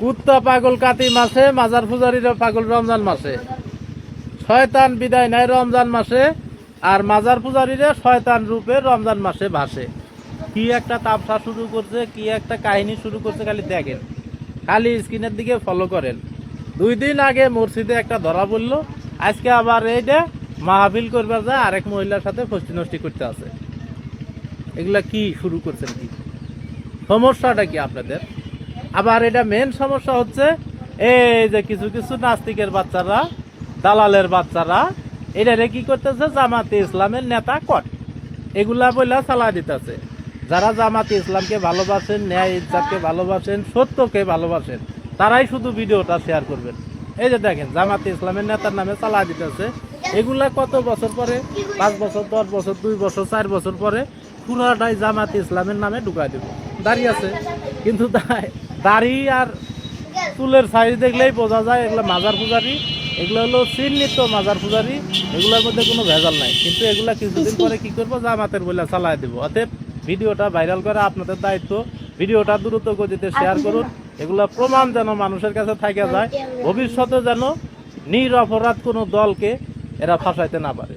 কুত্তা পাগল কাতি মাসে, মাজার পূজারীরা পাগল রমজান মাসে। শয়তান বিদায় নাই রমজান মাসে, আর মাজার পূজারীরা শয়তান রূপে রমজান মাসে ভাসে। কি একটা তামসা শুরু করছে, কি একটা কাহিনী শুরু করছে, খালি দেখেন, খালি স্ক্রিনের দিকে ফলো করেন। 2 দিন আগে মসজিদে একটা ধরা পড়লো, আজকে আবার এইটা মাহফিল করবার যায় আরেক মহিলার সাথে ফষ্টি নষ্টি করতে আছে। এগুলা কি শুরু করছেন? কি সমস্যাটা কি আপনাদের? আবার এটা মেন সমস্যা হচ্ছে এই যে কিছু কিছু নাস্তিকের বাচ্চারা, দালালের বাচ্চারা এটারে কি করতেছে, জামাতে ইসলামের নেতা কট এগুলা বইলা চালা দিতেছে। যারা জামাতে ইসলামকে ভালোবাসেন, ন্যায় ইজ্জতকে ভালোবাসেন, সত্যকে ভালোবাসেন, তারাই শুধু ভিডিওটা শেয়ার করবেন। এই যে দেখেন, জামাতে ইসলামের নেতার নামে চালা দিতেছে। এগুলা কত বছর পরে, 5 বছর, 10 বছর, 2 বছর, 4 বছর পরে পুরাটাই জামাতে ইসলামের নামে ঢুকাই দেব। দাঁড়িয়ে আছে, কিন্তু দাড়ি আর চুলের সাইজ দেখলেই বোঝা যায় এগুলো মাজার পূজারি। এগুলো হলো চিহ্নিত মাজার পূজারি, এগুলোর মধ্যে কোনো ভেজাল নাই। কিন্তু এগুলা কিছুদিন পরে কি করবো, জামাতের বলে চালাই দেবো। অতএব ভিডিওটা ভাইরাল করা আপনাদের দায়িত্ব। ভিডিওটা দ্রুত গতিতে শেয়ার করুন। এগুলা প্রমাণ যেন মানুষের কাছে থাকে যায়, ভবিষ্যতে যেন নিরপরাধ কোনো দলকে এরা ফাঁসাইতে না পারে।